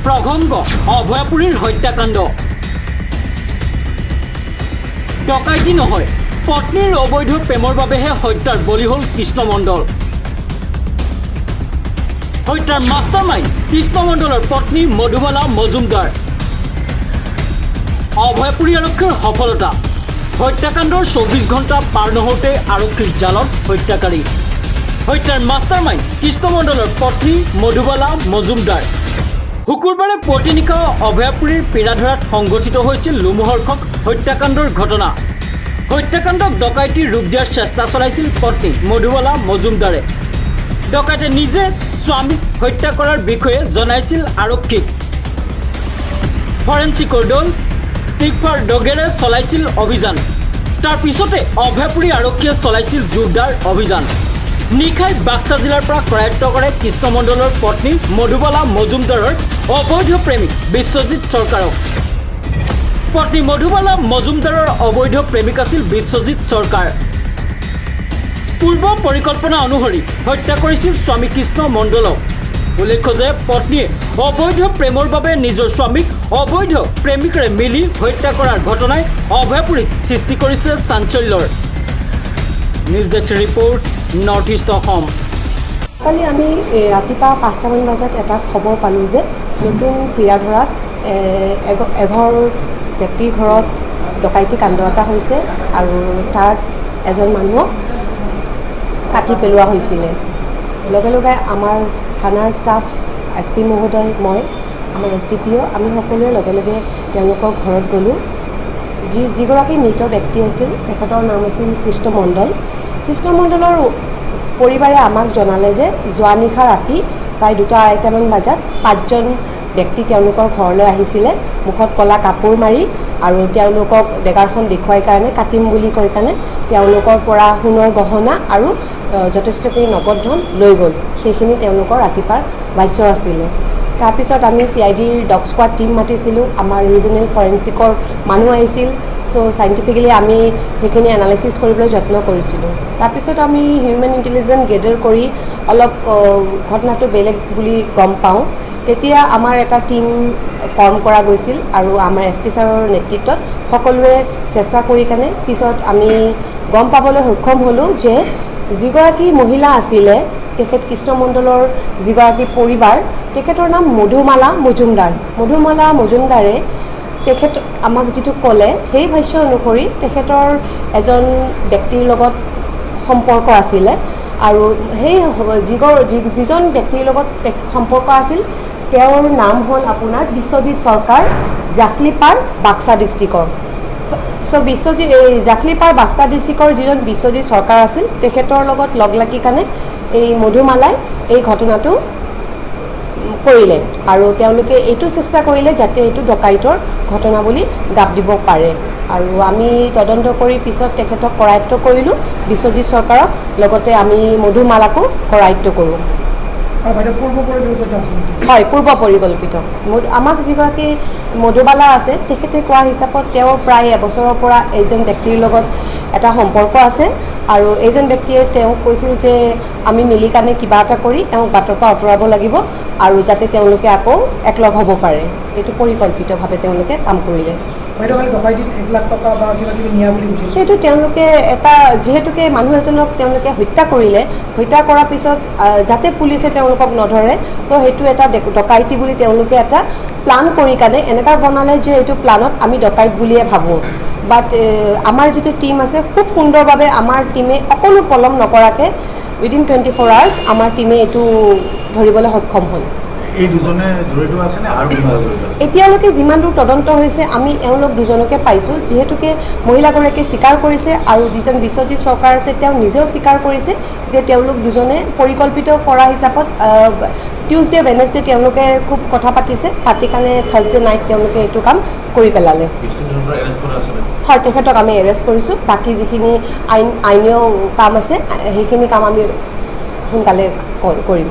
প্ৰসংগ অভয়াপুৰীৰ হত্যাকাণ্ড ডকাইতি নহয় পত্নীৰ অবৈধ প্ৰেমৰ বাবেহে হত্যাৰ বলি হ'ল কৃষ্ণ মণ্ডল হত্যাৰ মাষ্টাৰমাইণ্ড কৃষ্ণ মণ্ডলৰ পত্নী মধুবালা মজুমদাৰ অভয়াপুৰী আৰক্ষীৰ সফলতা হত্যাকাণ্ডৰ 24 ঘণ্টা পাৰ নহওঁতে আৰক্ষীৰ জালত হত্যাকাৰী হত্যাৰ মাষ্টাৰমাইণ্ড কৃষ্ণ মণ্ডলৰ পত্নী মধুবালা মজুমদাৰ শুকুৰবাৰে পুৱতি নিশা অভয়াপুৰীৰ পিৰাধৰাত সংঘটিত হৈছিল লোমহৰ্ষক হত্যাকাণ্ডৰ ঘটনা হত্যাকাণ্ডক ডকাইতিৰ ৰূপ দিয়াৰ চেষ্টা চলাইছিল পত্নী মধুবালা মজুমদাৰে ডকাইতে নিজে স্বামীক হত্যা কৰাৰ বিষয়ে জনাইছিল আৰক্ষীক ফৰেনচিকৰ দল টিকফাৰ ডগেৰে চলাইছিল অভিযান তাৰ পিছতে অভয়াপুৰী আৰক্ষীয়ে চলাইছিল জোৰদাৰ অভিযান নিশাই বাক্সা জিলাৰ পৰা কৰায়ত্ব কৰে কৃষ্ণ মণ্ডলৰ পত্নী মধুবালা মজুমদাৰৰ অবৈধ প্ৰেমিক বিশ্বজিৎ চৰকাৰক পত্নী মধুবালা মজুমদাৰৰ অবৈধ প্ৰেমিক আছিল বিশ্বজিৎ চৰকাৰ পূৰ্ব পৰিকল্পনা অনুসৰি হত্যা কৰিছিল স্বামী কৃষ্ণ মণ্ডলক উল্লেখ্য যে পত্নীয়ে অবৈধ প্ৰেমৰ বাবে নিজৰ স্বামীক অবৈধ প্ৰেমিকেৰে মিলি হত্যা কৰাৰ ঘটনাই অভয়াপুৰীত সৃষ্টি কৰিছে চাঞ্চল্যৰ news desk report North East Assam কালি আমি ৰাতিপুৱা 5টামান বজাত এটা খবৰ পালোঁ যে নতুন পিৰাধৰাত এঘৰ ব্যক্তিৰ ঘৰত ডকাইতি কাণ্ড এটা হৈছে আৰু তাত এজন মানুহক কাটি পেলোৱা হৈছিলে লগে লগে আমাৰ থানাৰ ষ্টাফ SP মহোদয় মই আমাৰ SDPO আমি সকলোৱে লগে লগে তেওঁলোকৰ ঘৰত গ'লোঁ যিগৰাকী মৃত ব্যক্তি আছিল তেখেতৰ নাম আছিল কৃষ্ণ মণ্ডল কৃষ্ণ মণ্ডলৰ পৰিবাৰে আমাক জনালে যে যোৱা নিশা ৰাতি প্ৰায় 2-2:30মান বজাত 5জন ব্যক্তি তেওঁলোকৰ ঘৰলৈ আহিছিলে মুখত কলা কাপোৰ মাৰি আৰু তেওঁলোকক ডেগাৰখন দেখুৱাই কাৰণে কাটিম বুলি কৈ কাৰণে তেওঁলোকৰ পৰা সোণৰ গহনা আৰু যথেষ্টখিনি নগদ ধন লৈ গ'ল সেইখিনি তেওঁলোকৰ ৰাতিপুৱাৰ বাস্য আছিলে তাৰপিছত আমি CIDৰ ডগ স্কোৱাড টিম মাতিছিলোঁ আমাৰ ৰিজনেল ফৰেনচিকৰ মানুহ আহিছিল চ' চাইণ্টিফিকেলি আমি সেইখিনি এনালাইচিছ কৰিবলৈ যত্ন কৰিছিলোঁ তাৰপিছত আমি হিউমেন ইণ্টেলিজেঞ্চ গেডাৰ কৰি অলপ ঘটনাটো বেলেগ বুলি গম পাওঁ তেতিয়া আমাৰ এটা টিম ফৰ্ম কৰা গৈছিল আৰু আমাৰ SP ছাৰৰ নেতৃত্বত সকলোৱে চেষ্টা কৰি কাৰণে পিছত আমি গম পাবলৈ সক্ষম হ'লোঁ যে যিগৰাকী মহিলা আছিলে তেখেত কৃষ্ণ মণ্ডলৰ যিগৰাকী পৰিবাৰ তেখেতৰ নাম মধুমালা মজুমদাৰে তেখেত আমাক যিটো ক'লে সেই ভাষ্য অনুসৰি তেখেতৰ এজন ব্যক্তিৰ লগত সম্পৰ্ক আছিলে আৰু সেই যিজন ব্যক্তিৰ লগত সম্পৰ্ক আছিল তেওঁৰ নাম হ'ল আপোনাৰ বিশ্বজিৎ চৰকাৰ জাকলিপাৰ বাক্সা ডিষ্ট্ৰিক্টৰ চ' জাকলিপাৰ বাক্সা ডিষ্ট্ৰিক্টৰ যিজন বিশ্বজিৎ চৰকাৰ আছিল তেখেতৰ লগত লগ লাগি কাৰণে এই মধুমালাই এই ঘটনাটো কৰিলে আৰু তেওঁলোকে এইটো চেষ্টা কৰিলে যাতে এইটো ডকাইতৰ ঘটনা বুলি গাপ দিব পাৰে আৰু আমি তদন্ত কৰি পিছত তেখেতক কৰায়ত্ব কৰিলোঁ বিশ্বজিৎ চৰকাৰক লগতে আমি মধুমালাকো কৰায়ত্ব কৰোঁ হয় পূৰ্ব পৰিকল্পিত আমাক যিগৰাকী মধুবালা আছে তেখেতে কোৱা হিচাপত তেওঁ প্ৰায় এবছৰৰ পৰা এইজন ব্যক্তিৰ লগত এটা সম্পৰ্ক আছে আৰু এইজন ব্যক্তিয়ে তেওঁক কৈছিল যে আমি মিলি কাৰণে কিবা এটা কৰি তেওঁক বাটৰ পৰা আঁতৰাব লাগিব আৰু যাতে তেওঁলোকে আকৌ একলগ হ'ব পাৰে এইটো পৰিকল্পিতভাৱে তেওঁলোকে কাম কৰিলে সেইটো তেওঁলোকে এটা যিহেতুকে মানুহ এজনক তেওঁলোকে হত্যা কৰিলে হত্যা কৰাৰ পিছত যাতে পুলিচে তেওঁলোকক নধৰে তো সেইটো এটা ডকাইতি বুলি তেওঁলোকে এটা প্লান কৰি কাৰণে এনেকুৱা বনালে যে এইটো প্লানত আমি ডকাইত বুলিয়ে ভাবোঁ বাট আমাৰ যিটো টিম আছে খুব সুন্দৰভাৱে আমাৰ টিমে অকণো পলম নকৰাকৈ উইদিন 24 hours আমাৰ টিমে এইটো ধৰিবলৈ সক্ষম হ'ল এতিয়ালৈকে যিমান দূৰ তদন্ত হৈছে আমি এওঁলোক দুজনকে পাইছোঁ যিহেতুকে মহিলাগৰাকীয়ে স্বীকাৰ কৰিছে আৰু যিজন বিশ্বজিৎ চৰকাৰ আছে তেওঁ নিজেও স্বীকাৰ কৰিছে যে তেওঁলোক দুজনে পৰিকল্পিত কৰা হিচাপত টিউজডে ৱেডনেছডে তেওঁলোকে খুব কথা পাতিছে পাতি কাৰণে থাৰ্ছডে নাইট তেওঁলোকে এইটো কাম কৰি পেলালে হয় তেখেতক আমি এৰেষ্ট কৰিছোঁ বাকী যিখিনি আইনীয় কাম আছে সেইখিনি কাম আমি সোনকালে কৰিম